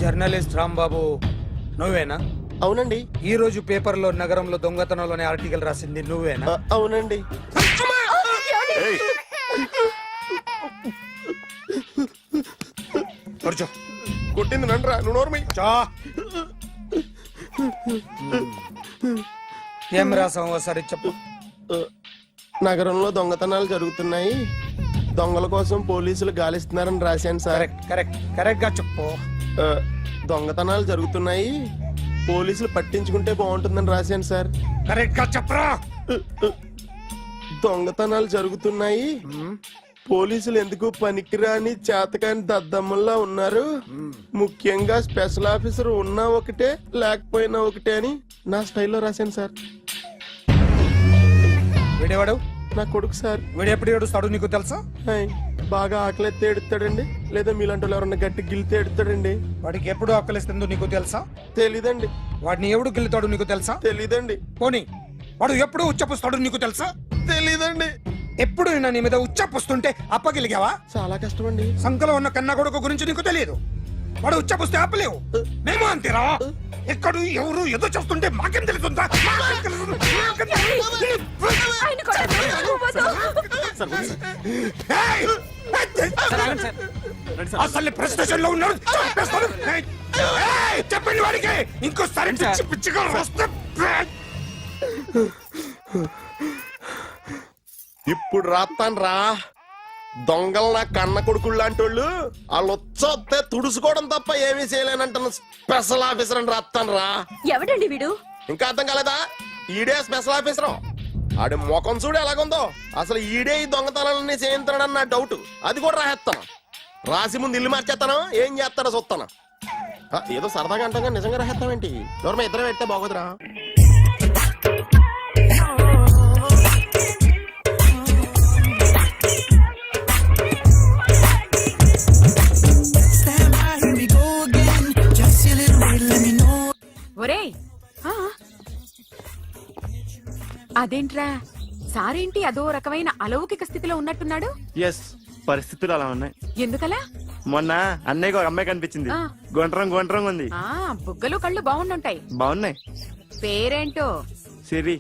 Journalist Rambabu నువ్వేనా? అవునండి. ఈ రోజు పేపర్లో నగరంలో దొంగతనంలోనే ఆర్టికల్ రాసింది నువ్వేనా? అవునండి. కూర్చో. కొట్టింది నండ్రా, నువ్వు నోర్మి. ఏం రాసావు ఒకసారి చెప్పు. నగరంలో దొంగతనాలు జరుగుతున్నాయి, దొంగల కోసం పోలీసులు గాలిస్తున్నారని రాశాను సార్. కరెక్ట్ గా చెప్పు. దొంగతనాలు జరుగుతున్నాయి, పోలీసులు పట్టించుకుంటే బాగుంటుందని రాశాను సార్. కరెక్ట్ గా చెప్పరా. దొంగతనాలు జరుగుతున్నాయి, పోలీసులు ఎందుకు పనికిరాని చేతకాని దద్దమ్మల్లా ఉన్నారు, ముఖ్యంగా స్పెషల్ ఆఫీసర్ ఉన్నా ఒకటే లేకపోయినా ఒకటే అని నా స్టైల్లో రాశాను సార్. వీడేవాడు? నా కొడుకు సార్. వీడు ఎప్పుడు ఏడుస్తాడు నీకు తెలుసా? బాగా ఆకలిస్తే ఎడుతాడండి, లేదా మీలాంటి వాళ్ళు ఎవరన్నా గట్టి గిల్లితే ఎడుతాడండి. వాడికి ఎప్పుడు ఆకలిస్తుందో నీకు తెలుసా? తెలీదండి. వాడిని ఎవడు గిల్లుతాడు నీకు తెలుసా? తెలీదండి. పోనీ వాడు ఎప్పుడు ఉచ్చపుస్తాడు నీకు తెలుసా? తెలీదండి. ఎప్పుడు నీ మీద ఉచ్చపుస్తుంటే అప్పగిలిగావా? చాలా కష్టం అండి. సంకలో ఉన్న కన్న కొడుకు గురించి నీకు తెలియదు. వాడు ఉచ్చపుస్తే ఆపలేవు. మేము అంతేరా. ఎక్కడ ఎవరు ఏదో చేస్తుంటే మాకేం తెలుస్తుందా? అసలు ప్రెస్టేషన్ లో ఉన్నాడు. చెప్పండి వాడికి ఇంకోసారి పిచ్చి పిచ్చిగా వస్తే. ఇప్పుడు రాత్తాను రా. దొంగలు నా కన్న కొడుకుళ్ళు లాంటి వాళ్ళు వాళ్ళు వచ్చొస్తే తుడుచుకోవడం తప్ప ఏమీ చేయలేనంటున్న స్పెషల్ ఆఫీసర్ అని రాత్తాను రా. ఎవడండి వీడు? ఇంకా అర్థం కాలేదా? ఈడే స్పెషల్ ఆఫీసర్. ఆడి ముఖం చూడు ఎలాగుందో. అసలు ఈడే ఈ దొంగతనాలన్నీ చేయించాడని నా డౌట్. అది కూడా రాసేస్తాను. రాసి ముందు ఇల్లు మార్చేస్తాను, ఏం చేస్తాడో చూస్తాను. ఏదో సరదాగా అంటాం, నిజంగా రాసేస్తామేంటి? ఎవరు ఇద్దరం పెడితే బాగోదురా. ఒరేయ్, అదేంట్రా సారేంటి అదో రకమైన అలౌకిక స్థితిలో ఉన్నట్టున్నాడు? ఎస్, పరిస్థితులు అలా ఉన్నాయి. ఎందుకలా? మొన్న అన్నయ్యకు ఒక అమ్మాయి కనిపించింది. గుండ్రం ఉంది. బుగ్గలు కళ్ళు బాగుండుంటాయి. బాగున్నాయి. పేరేంటో? సిరి.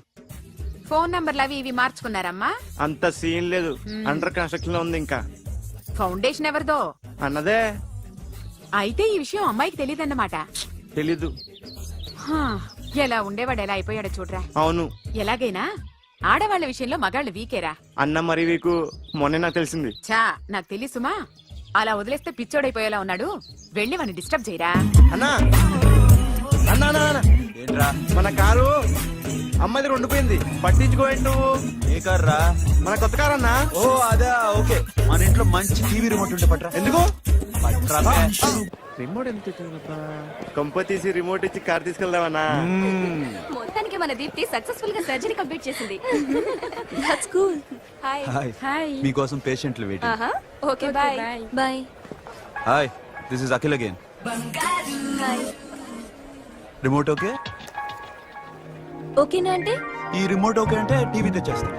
ఫోన్ నంబర్లు అవి ఇవి మార్చుకున్నారమ్మా? అంత సీన్ లేదు, అండర్ కన్స్ట్రక్షన్ లో ఉంది. ఇంకా ఫౌండేషన్ ఎవరిదో అన్నదే. అయితే ఈ విషయం అమ్మాయికి తెలియదన్నమాట. తెలీదు. ఎలా ఉండేవాడు ఎలా అయిపోయాడో చూడరా. అవును. ఎలాగైనా ఆడవాళ్ల విషయంలో మగాళ్ళు వీకేరా. అన్న మరి వీకు మొన్నే నాకు తెలిసింది. చా, నాకు తెలుసుమా. అలా వదిలేస్తే పిచ్చోడైపోయేలా ఉన్నాడు. వెళ్ళి వాడిని డిస్టర్బ్ చేయరా. అన్నా మన కారు అమ్మాయి దగ్గర ఉండిపోయింది, పట్టించుకోండి నువ్వు. ఏ కార్ రా? మన కొత్త కారు అన్నా. ఓ అదే, ఓకే. మన ఇంట్లో మంచి టీవీ రిమోట్ ఉంటే పట్రా. ఎందుకు? రిమోట్ ఎంత కంప తీసి రిమోట్ ఇచ్చి కార్ తీసుకెళ్దామన్నా. మొత్తానికి మన దీప్తి సక్సెస్ఫుల్ గా సర్జరీ కంప్లీట్ చేసింది. That's cool. హాయ్. హాయ్. మీకోసం పేషెంట్లు waiting. Okay, bye. Bye. Hi, this is Akhil again. Hi. Remote okay? ఓకేనా అంటే? ఈ రిమోట్ ఓకే అంటే టీవీ తెచ్చేస్తా.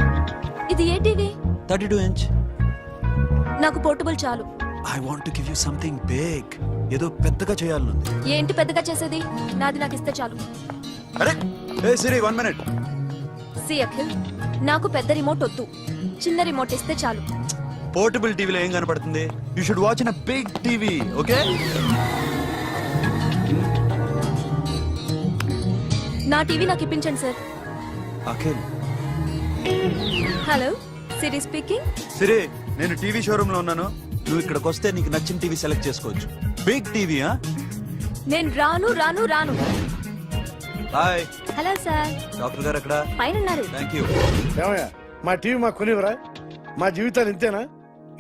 ఇది ఏ టీవీ? 32 inch. నాకు పోర్టబుల్ చాలు. I want to give you something big. ఏదో పెద్దగా చేయాలనుంది. ఏంటి పెద్దగా చేసేది? నాది నాకు ఇస్తే చాలు. అరే ఏ సిరి, 1 minute. సి అఖిల్, నాకు పెద్ద రిమోట్ వద్దు, చిన్న రిమోట్ ఇస్తే చాలు. పోర్టబుల్ టీవీలో ఏం కనపడుతుంది? You should watch in a big TV, okay? నా టీవీ నాకు ఇప్పించండి sir. Akhil. Hello, Siri speaking. Siri, నేను టీవీ షోరూమ్ లో ఉన్నాను. నువ్వు ఇక్కడికి వస్తే నీకు నచ్చిన టీవీ సెలెక్ట్ చేసుకోవచ్చు. Big TV. నేను రాను. హాయ్. Hello sir. డాక్టర్ గారు ఎక్కడ? పైన ఉన్నారు. Thank you. ఏమయ్యా, మా టీవీ మాకు కొనివరా? మా జీవితాలు ఇంతేనా?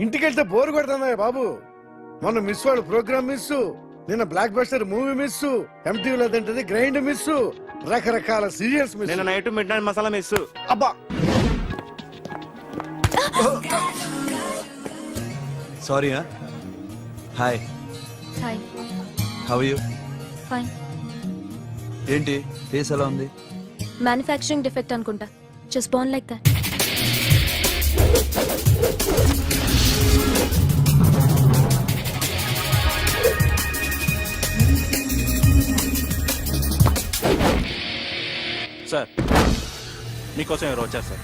ఇంటికెళ్తే బోరు కొడుతుందా బాబు? మొన్న మిస్ వాళ్ళు ప్రోగ్రామ్ మిస్, నిన్న బ్లాక్ బస్టర్ మూవీ మిస్, ఎంటీవీలో తింటది గ్రైండ్ మిస్, రకరకాల సీరియల్స్ మిస్. నేను night midnight masala miss. అబ్బా, sorry. Hi, hi. How you? Fine. ఏంటి ఫేస్ ఎలా ఉంది? మ్యానుఫ్యాక్చరింగ్ డిఫెక్ట్ అనుకుంటా. Just born like that. Sir మీకోసం ఎవరు వచ్చారు sir?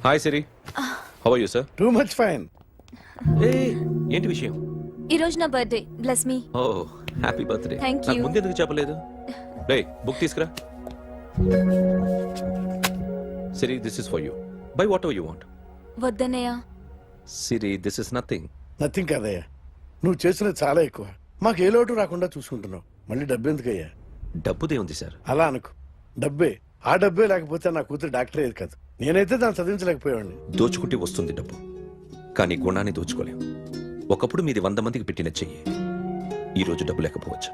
Hi Siri, how are you sir? Too much fine. ఏంటి విషయం? ఈ రోజు నా birthday. Bless me. Oh happy birthday. Thank నాకు you. ముందు ఎందుకు చెప్పలేదు? రే బుక్ తీసుకురా. Siri, this is for you. Bye whatever you want. వద్దనయ్య. Siri, this is nothing. Nothing కాదయ్యా, నువ్వు చేసినది చాలా ఎక్కువ. మాకు ఏ లోటు రాకుండా చూసుకుంటున్నావు. మళ్ళీ డబ్బు ఎందుకయ్యా? డబ్బుదే ఉంది సార్. అలా అనుకో, డబ్బే. ఆ డబ్బే లేకపోతే నా కూతురు డాక్టర్ అయ్యేది కాదు. నేనైతే దాన్ని చదివించలేకపోయాడిని. దోచుకుంటే వస్తుంది డబ్బు, కానీ గుణాన్ని దోచుకోలేం. ఒకప్పుడు మీది 100 మందికి పెట్టిన చెయ్యి ఈ రోజు డబ్బు లేకపోవచ్చు.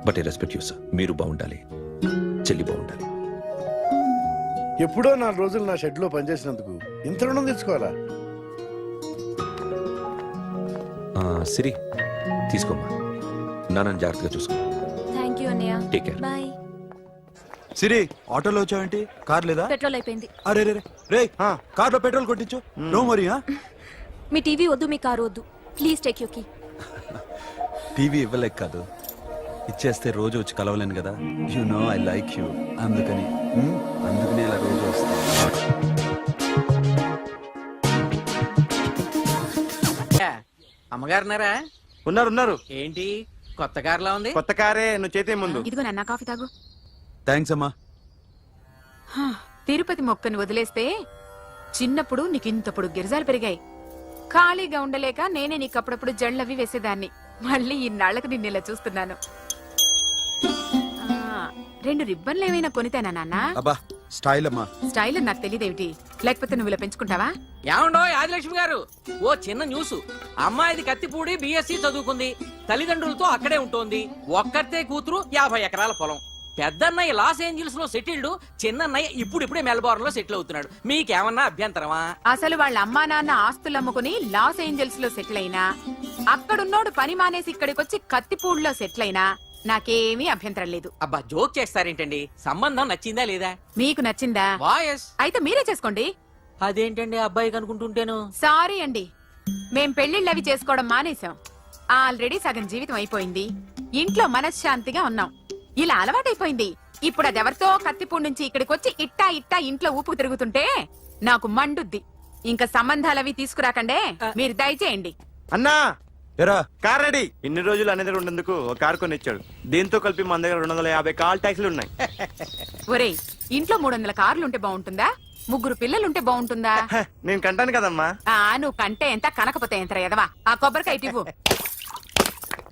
But I respect you sir. మీరు బాగుండాలి, చెల్లి బాగుండాలి. ఎప్పుడో 4 రోజులు నా షెడ్ లో పనిచేసినందుకు ఇంత రుణం తెచ్చుకోవాలా? సిరి, తీసుకోమ్మా. నాన్నని జాగ్రత్తగా చూసుకో. థ్యాంక్ యూ అన్నయ్య. Take care. బాయ్. సిరి, ఆటోలో వచ్చావేంటి? కార్ లేదా? పెట్రోల్ అయిపోయింది. అరే రే రే, కార్లో పెట్రోల్ కొట్టించు. నో మరి. మీ టీవీ వద్దు, మీ కారు వద్దు. Please take you key. TV ఇవ్వలేక కాదు, ఇచ్చేస్తే రోజు వచ్చి కలవలేను కదా. You know I like you. అందుకని అందుకనే ఇలా రోజు వస్తాను. అమ్మగారున్నారా? ఉన్నారు. ఏంటి కొత్త కారులా ఉంది? కొత్త కారే, నువ్వు చేతే ముందు. ఇదిగో నాన్న కాఫీ తాగు. థ్యాంక్స్ అమ్మా. హా, తిరుపతి మొక్కని వదిలేస్తే చిన్నప్పుడు నీకు ఇంతప్పుడు గిరిజాలు పెరిగాయి. ఖాళీగా ఉండలేక నేనే నీకు అప్పుడప్పుడు జళ్ళవి వేసేదాన్ని. మళ్ళీ ఇన్నాళ్లకు నిన్ను ఇలా చూస్తున్నాను. 2 రిబ్బన్లు ఏమైనా కొనితేనా నాన్న? అబ్బా స్టైల్ అమ్మా. స్టైల్ అని నాకు తెలియదేమిటి? లేకపోతే నువ్వు ఇలా పెంచుకుంటావా? ఏమండో ఆదిలక్ష్మి గారు, ఓ చిన్న న్యూస్. అమ్మాయిది కత్తిపూడి బిఎస్సి చదువుకుంది, తల్లిదండ్రులతో అక్కడే ఉంటోంది. ఒక్కతే కూతురు, 50 ఎకరాల పొలం. పెద్దన్నయ్య లాస్ ఏంజల్స్ లో సెటిల్డ్, చిన్నన్నయ్య ఇప్పుడిప్పుడే మెల్బోర్న్ లో సెటిల్ అవుతున్నాడు. మీకేమన్నా అభ్యంతరమా? అసలు వాళ్ళ అమ్మా నాన్న ఆస్తులు అమ్ముకుని లాస్ ఏంజల్స్ లో సెటిల్ అయినా, అక్కడున్నోడు పని మానేసి ఇక్కడికొచ్చి కత్తిపూడిలో సెటిల్ అయినా నాకేమీ అభ్యంతరం లేదు. అబ్బా జోక్ చేస్తారేంటండి? సంబంధం నచ్చిందా లేదా? మీకు నచ్చిందా? వాయస్ అయితే మీరే చేసుకోండి. అదేంటండి అబ్బాయికి అనుకుంటుంటేను? సారీ అండి, మేం పెళ్లిళ్ళు అవి చేసుకోవడం మానేశాం. ఆల్రెడీ సగం జీవితం అయిపోయింది. ఇంట్లో మనశ్శాంతిగా ఉన్నాం. ఇలా అలవాటైపోయింది. ఇప్పుడు అదెవరితో కత్తిపూడి నుంచి ఇక్కడికి వచ్చి ఇట్టా ఇంట్లో ఊపుకు తిరుగుతుంటే నాకు మండుద్ది. ఇంకా సంబంధాలవి తీసుకురాకండే, మీరు దయచేయండి. అన్నా, ఎరా కార్ రెడీ. ఇన్ని రోజులు అనే దగ్గర ఉండేందుకు ఒక కార్ కొని ఇచ్చాడు. దీంతో కలిపి మన దగ్గర 250 కాల్ ట్యాక్సీలు ఉన్నాయి. ఒరేయ్, ఇంట్లో 300 కార్లుంటే బాగుంటుందా? 3 పిల్లలుంటే బాగుంటుందా? హ, నేను కంటాను కదమ్మా. నువ్వు కంటే ఎంత కనకపోతే ఎంత ఎదవా. ఆ కొబ్బరికాయ ఇవ్వు.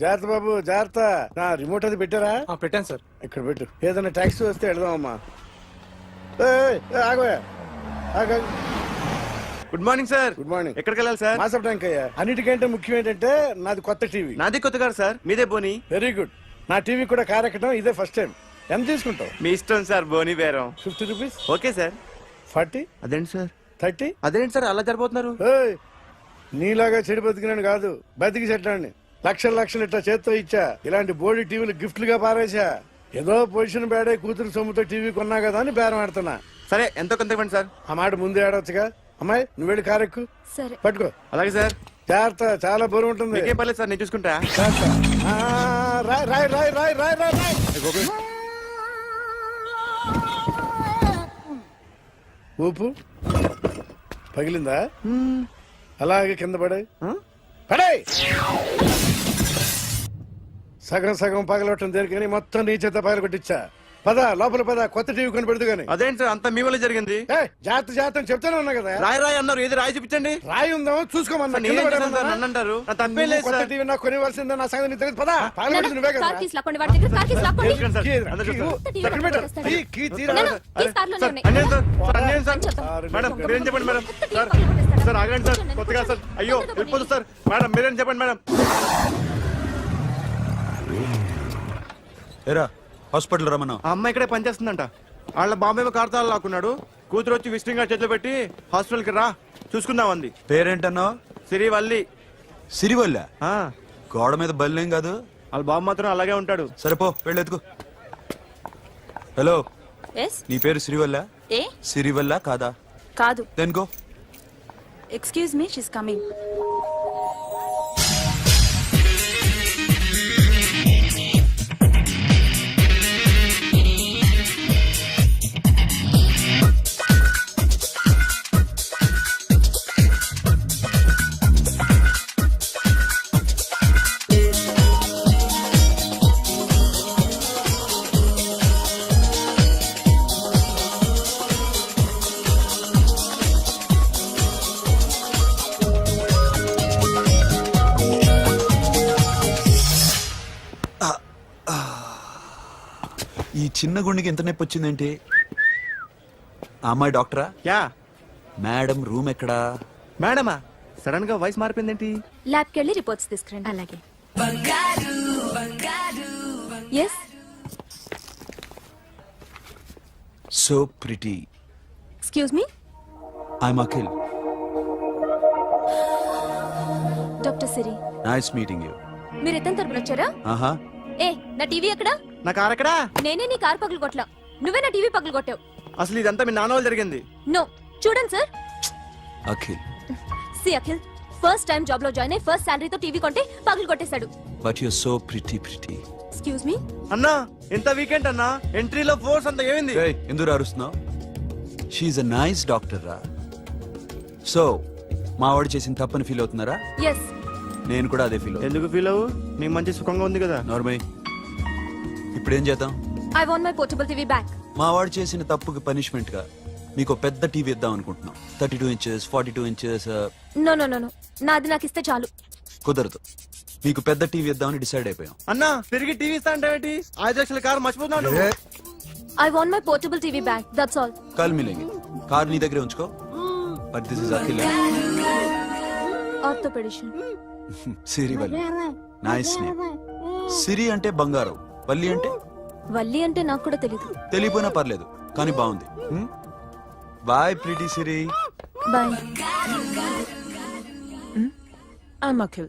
జాగ్రత్త బాబు, జాగ్రత్త. నా రిమోట్ అది పెట్టారా? పెట్టాను సార్. ఇక్కడ పెట్టు. ఏదైనా ట్యాక్సీ వస్తే వెళదామమ్మా. ఆగోయా, ఆగు. Good morning sir. Good morning. ఎక్కడికి వెళ్ళాలి సార్? మాసప్ ట్యాంక్ అయ్యా. అన్నిటికంటే ముఖ్యం ఏంటంటే నాది కొత్త టీవీ. నాది కొత్త కారు సార్, మీదే బోని. Very good. నా టీవీ కూడా కార్ ఎక్కడం ఇదే ఫస్ట్ టైం. ఎంత తీసుకుంటావు? మీ ఇష్టం సార్, బోని బేరం. 50 రూపీస్. Okay sir. 40, అదేంటి సార్? 30. అదేంటి సార్ అలా జరిపోతున్నారు? నీలాగా చెడు బతికినాను కాదు, బతికి చెట్టాన్ని. లక్షలు ఇట్లా చేత్తో ఇచ్చా. ఇలాంటి బోర్డు టీవీలు గిఫ్ట్లుగా పారేసా. ఏదో పొజిషన్ బేడే కూతురు సొమ్ముతో టీవీ కొన్నా కదా అని బేరం ఆడుతున్నా. సరే, ఎంతో కొంత ఇవ్వండి సార్. ఆ మాట ముందే ఆడొచ్చుగా. అమ్మాయి, నువ్వు వెళ్ళి కారు ఎక్కు. సరే. పట్టుకో. అలాగే సార్. జాగ్రత్త, చాలా బరువు ఉంటుంది. మీకేం పర్లేదు సార్, నేను చూసుకుంటా. జాగ్రత్త. రాయ్. ఊపు పగిలిందా? అలాగే కింద పడే. సగం పగలవటం దేనికని మొత్తం నీ చేత పగల కొట్టించా. పద లోపల పద, కొత్త టీవీ కొని పెడదు గాని. అదేంటి సార్ అంతా మీ వల్ల జరిగింది? జాగ్రత్త చెప్తానే ఉన్నా కదా. రాయి అన్నారు, ఏది రాయి చూపించండి. రాయి ఉందామో చూసుకోమన్నా. నన్ను అంటారు, నా తప్పేం లేదు కొత్త సార్. టీవీ నాకు కొనివ్వాల్సిందే. నా సంగతి నీకు తెలియదు. పద, పగలగొట్టింది నువ్వే కదా. కార్ కీస్ లాక్కోండి, వాడి దగ్గర కార్ కీస్ లాక్కోండి. తెలుసు సార్. కీ ఏదిరా? అందరూ కీ చూస్తారు. ఇవ్వు. ఎక్కడ పెట్టు? కీ తీరా. కీస్ కార్లోనే సార్, ఉన్నాయి. అన్యాయం సార్. సార్, అన్యాయం సార్. చెప్తాను. మేడం మీరేం చెప్పండి మేడం. సార్ సార్ ఆగండి సార్, కొత్తగా సార్. అయ్యో వెళ్ళిపోతుంది సార్. మేడం మీరేం చెప్పండి మేడం. ఎరా హాస్పిటల్ రమ్మన్నా. ఆ అమ్మాయి ఇక్కడే పనిచేస్తుందంట. వాళ్ళ బాంబేమో కార్తాలు లాక్కున్నాడు. కూతురు వచ్చి విజిటింగ్ కార్డ్ చేతిలో పెట్టి హాస్పిటల్కి రా చూసుకుందాం అంది. పేరేంటన్నావు? సిరివల్లి. సిరివల్ల ఆ, గోడ మీద బల్లేం కాదు. వాళ్ళ బాబు మాత్రం అలాగే ఉంటాడు. సరేపో వెళ్ళి ఎత్తుకో. హలో, ఎస్ నీ పేరు సిరివల్ల? ఏ సిరివల్ల కాదా? కాదు. Then go. Excuse me, she's coming. ఈ చిన్న గుండెకి ఎంత నొప్పి వచ్చిందేంటి? ఆ అమ్మాయి డాక్టరా? యా మేడం రూమ్ ఎక్కడా? మేడమా, సడన్ గా వాయిస్ మారిపోయిందేంటి? ల్యాబ్కి వెళ్ళి రిపోర్ట్స్ తీసుకురండి. అలాగే. Yes so pretty. Excuse me, I'm Akhil. Doctor Siri. Nice meeting you. మీరు ఎత్తని తరపున వచ్చారా? ఆహా, ఏ, నా టీవీ ఎక్కడా? నా కార్ ఎక్కడా? నేనే నీ కారు పగలు కొట్టలా, నువ్వే నా టీవీ పగలు కొట్టావు. అసలు ఇదంతా మీ నాన్న వాళ్ళు జరిగింది. నో, చూడండి sir. Akhil. See Akhil, first time job లో జాయిన్ అయ్యి ఫస్ట్ శాలరీతో టీవీ కొంటే పగలు కొట్టేశాడు. But you so pretty. Excuse me. అన్నా, ఎంత వీకెండ్ అన్నా, ఎంట్రీలో ఫోర్స్ అంత ఏమైంది? ఎందుకు అరుస్తున్నావు? షీఈ్ అ నైస్ డాక్టర్ రా. సో మా వాడు చేసిన తప్పని ఫీల్ అవుతున్నారా? ఎస్. నేను కూడా అదే ఫీల్ అవుతున్నా. ఎందుకు ఫీల్ అవ్వు? నీకు మంచి సుఖంగా ఉంది కదా. నార్మల్. ఇప్పుడు ఏం చేద్దాం? I want my portable TV back. మా వాడు చేసిన తప్పుకి పనిష్మెంట్ గా మీకు ఒక పెద్ద టీవీ ఇద్దాం అనుకుంటున్నాం. 32 inches, 42 inches. No no no no, నాది నాకు ఇస్తే చాలు. కుదరదు. మీకు పెద్ద టీవీ ఇద్దామని డిసైడ్ అయిపోయాం. అన్నా, తిరిగి టీవీ ఇస్తా అంటే 5 లక్షల కారు మర్చిపోతున్నాడు. I want my portable TV back, that's all. Call మిలేంగి. కార్ నీ దగ్గరే ఉంచుకో. But this is Akhil. Orthopaedician. Siri Valli. Nice name. Siri అంటే బంగారం, వల్లి అంటే? వల్లి అంటే నాకు కూడా తెలీదు. తెలియపోయినా పర్లేదు, కానీ బాగుంది. Bye pretty Siri. Bye. I'm Akhil.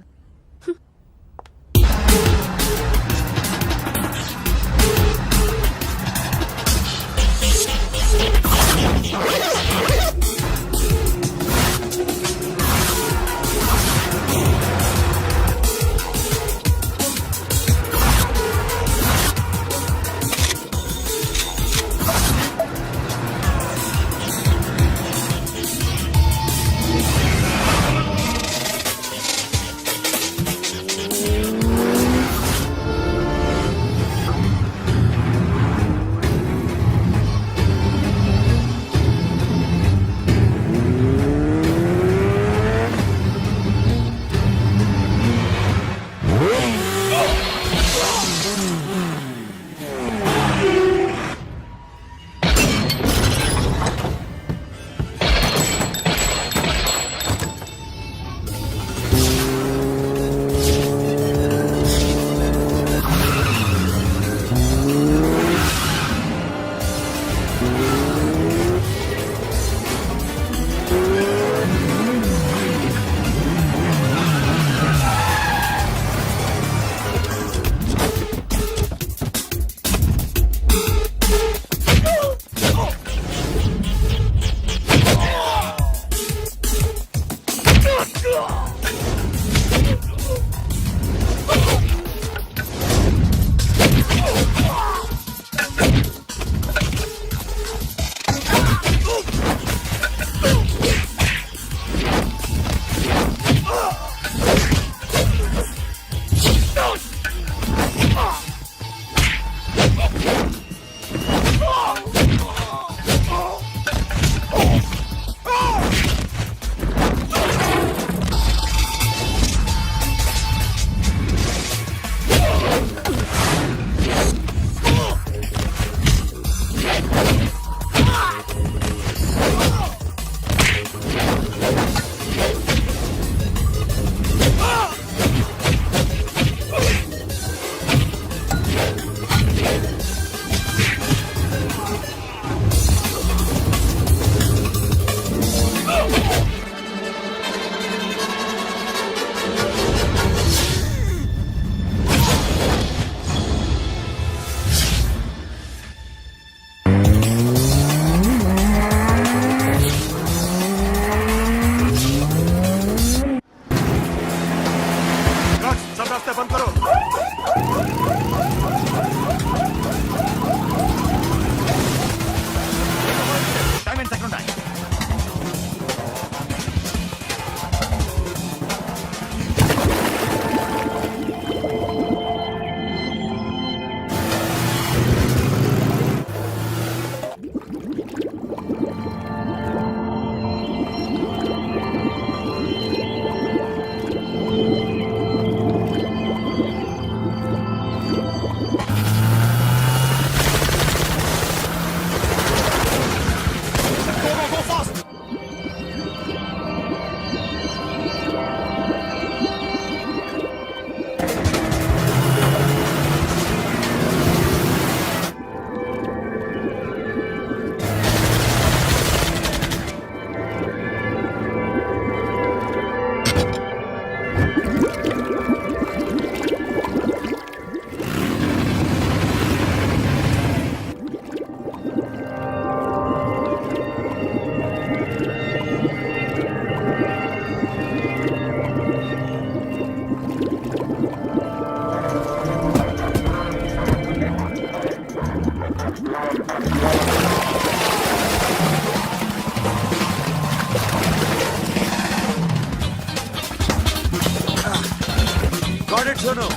Got it, Sonu.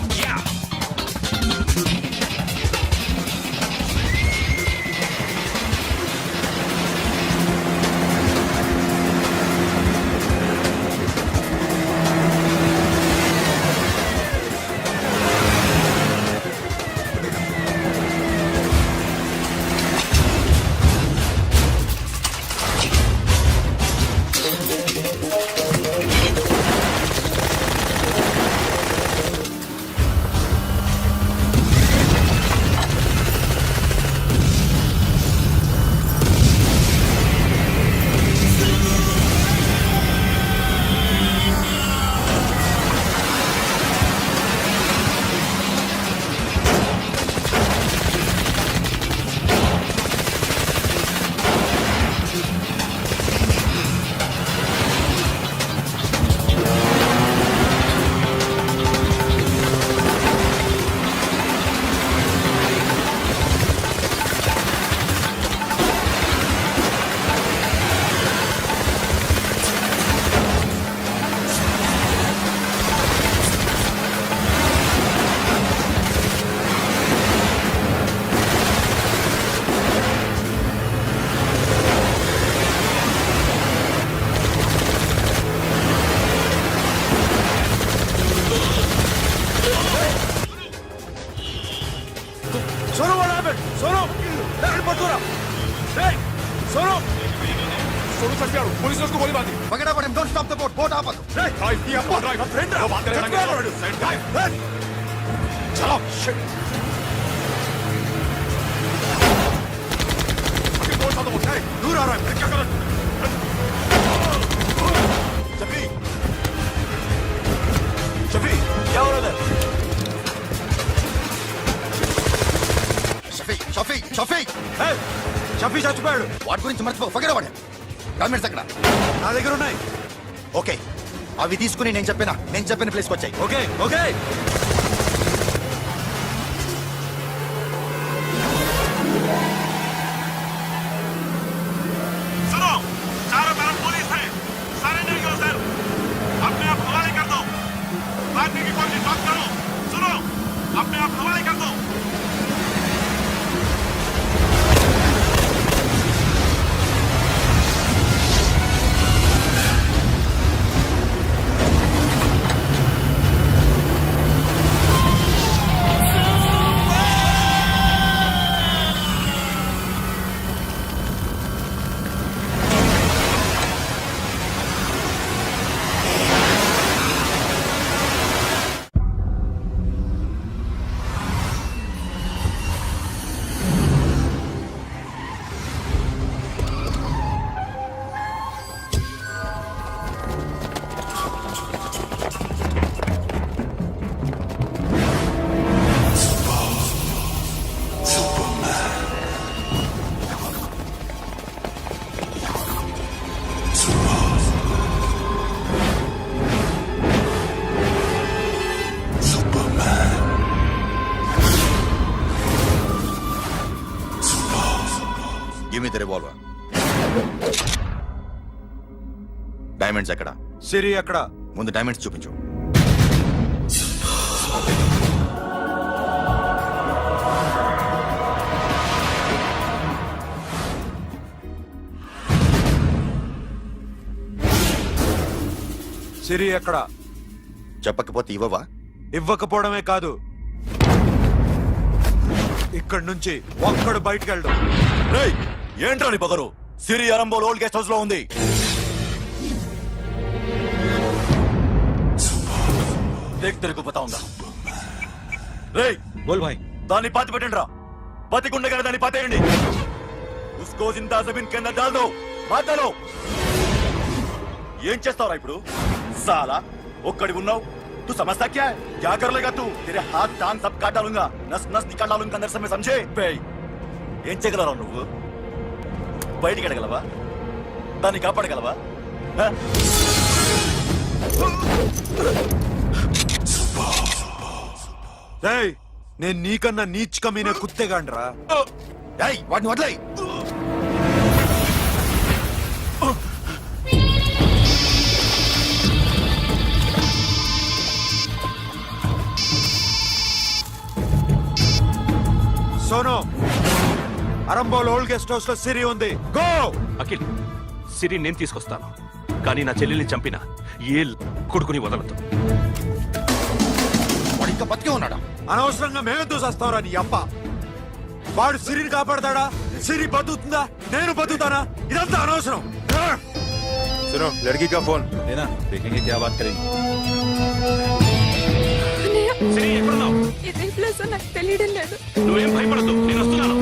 Sonu, what happened? Sonu! Hey, Batura! Hey! Sonu! Sonu చచ్చాడు. పోలీసులకు గోలి బాంది. పగడపడం don't stop the boat. Boat ఆపదు. Hey! ये अपना ड्राइवर Friend రా. बात करेंगे. Hey! चलो शिट. बोट साथ बोट. दूर आ रहा है. क्या कर रहा है? शफी. शफी, क्या हो रहा है? షఫీ షఫీ షఫీ షఫీ చచ్చిపోయాడు. వాటి గురించి మర్చిపో. పగడవాడు డాక్యుమెంట్స్ అక్కడ నా దగ్గర ఉన్నాయి. ఓకే, అవి తీసుకుని నేను చెప్పిన ప్లేస్కి వచ్చాయి. Okay okay. सुनो, चारों तरफ पुलिस है, सरेंडर करो सर, अपने आप हवाले कर दो, भागने की कोशिश मत करो, सुनो, अपने आप हवाले कर दो. Give me the revolver. Diamonds ఎక్కడ? సిరి ఎక్కడ? ముందు డైమండ్స్ చూపించు. సిరి ఎక్కడ? చెప్పకపోతే ఇవ్వవా? ఇవ్వకపోవడమే కాదు, ఇక్కడి నుంచి ఒక్కడు బయటకు వెళ్ళడం. ఏంట్రా నీ పగరు? సిరి అరంబోల్ ఓల్డ్ గెస్ట్ హౌస్ లో ఉంది. దేఖ్ తెరకు బతాਉਂదా. రేయ్ బోల్ భాయ్. దాన్ని పాతి పెట్టండి రా. బతికుండే కదా దాన్ని పాతేయండి. ఉస్కో జిందా జమీన్ కే అందర్ డాల్ దో. మార్ దో. ఏం చేస్తావురా ఇప్పుడు? సాలా ఒక్కడి ఉన్నావు, तू समझता क्या है? क्या कर लेगा तू? तेरे हाथ टांग सब काट डालूंगा, नस नस निकाल डालूंगा अंदर से मैं, समझे? बे ఏం చేయగలరా నువ్వు? బయటికి ఎడగలవా? దాన్ని కాపాడగలవా? హ? నేను నీకన్నా నీచకమైన కుత్తేగాండ్రా. ఏయ్, వాడిని వదిలేయ్. Sonu, Arambol old guest house లో సిరి ఉంది. గో. అఖిల్, సిరి నేను తీసుకొస్తాను, కానీ నా చెల్లెల్ని చంపిన ఏ కొడుకుని వదలదు. వాడు ఇంకా బతికే ఉన్నాడా? అనవసరంగా మేమెందుకు చేస్తావురా నీ అప్ప? వాడు సిరిని కాపాడతాడా? సిరి బతుకుతుందా? నేను బతుకుతానా? ఇదంతా అనవసరం. सुनो लड़की का फोन लेना, देखेंगे क्या बात करेंगे. సిరి, ఎక్కడున్నావు? ఇదే ప్లేస్ నాకు తెలియడం లేదు. నువ్వేం భయపడద్దు, నేను వస్తున్నాను.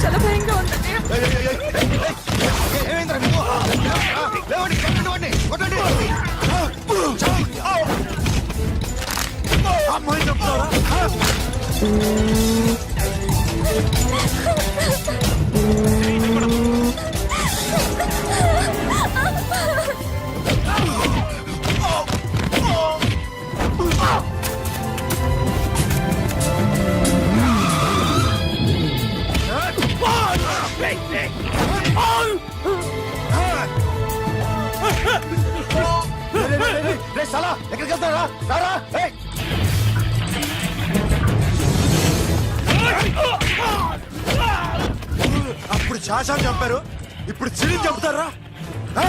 చాలా భయంగా ఉంది. ఏమైందిరా నీకు? లేవండి, కొట్టండి వాడిని, కొట్టండి. అమ్మాయి చెప్తారా? రే సాలా, ఎక్కడికి వెళ్తారా? రారా. ఏయ్. అప్పుడు శాశాన్ని చంపారు, ఇప్పుడు సిరిని చంపుతారా? ఆ?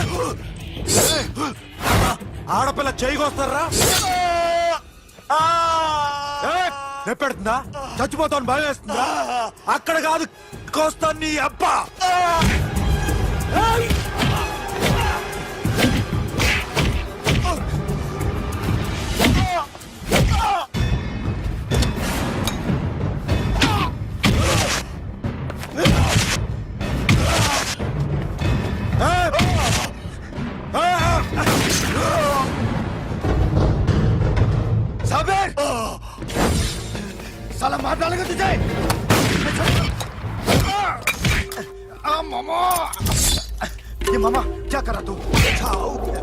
ఆడపిల్ల చేయకొస్తారా? నెప్పెడుతుందా? చచ్చిపోతాను భయం వేస్తుందా? అక్కడ కాదు, కోస్తాను నీ అబ్బా. साबिर! साला मार डालेगा तुझे। मामा, ये मामा क्या कर रहा तू?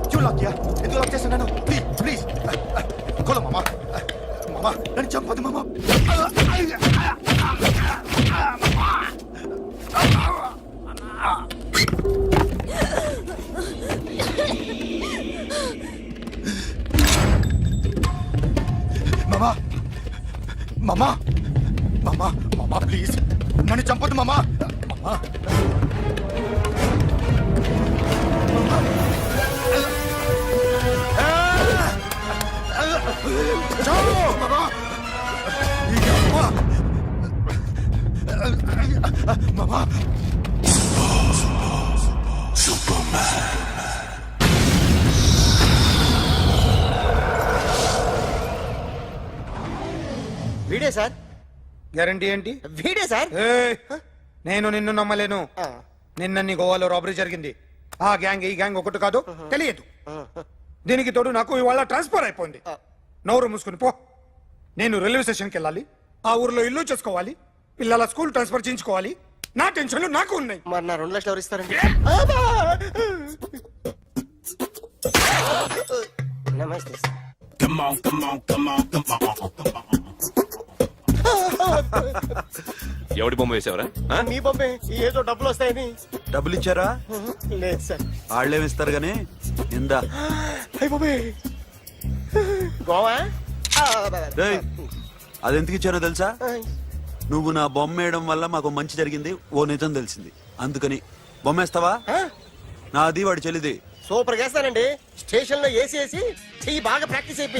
क्यों लग गया? इधर लग जैसे ना, प्लीज प्लीज खोलो मामा, मामा नहीं चंपा दे मामा. मामा मामा मामा मामा प्लीज नन्नु चंपొద్దు मामा मामा जाओ मामा मामा వీడే సార్, గ్యారంటీ ఏంటి? వీడే సార్. ఏయ్, నేను నిన్ను నమ్మలేను. నిన్న నీ గోవాలో రాబరీ జరిగింది. ఆ గ్యాంగ్ ఈ గ్యాంగ్ ఒకటి కాదు, తెలియదు. దీనికి తోడు నాకు ఇవాళ ట్రాన్స్ఫర్ అయిపోయింది. నోరు మూసుకుని పో. నేను రైల్వే స్టేషన్కి వెళ్ళాలి, ఆ ఊర్లో ఇల్లు చేసుకోవాలి, పిల్లల స్కూల్ ట్రాన్స్ఫర్ చేయించుకోవాలి. నా టెన్షన్లు నాకు ఉన్నాయి. మరి నా 2 లక్షలు ఎవరు ఇస్తారండి? నమస్తే సార్. ఎవడి బొమ్మ వేసావరా? మీ బొమ్మే, ఏదో డబ్బులు వస్తాయని. డబ్బులు ఇచ్చారా? లేదు సార్. వాళ్ళేమిస్తారు గానీ ఇందా. గోవా రేయ్, అది ఎందుకు ఇచ్చానో తెలుసా? నువ్వు నా బొమ్మ వేయడం వల్ల మాకు మంచి జరిగింది, ఓ నిజం తెలిసింది, అందుకని. బొమ్మేస్తావా? నాది వాడి చెల్లిది. సూపర్ చేస్తానండి. స్టేషన్ లో ఏసీ చెయ్యి బాగా ప్రాక్టీస్ అయిపోయింది.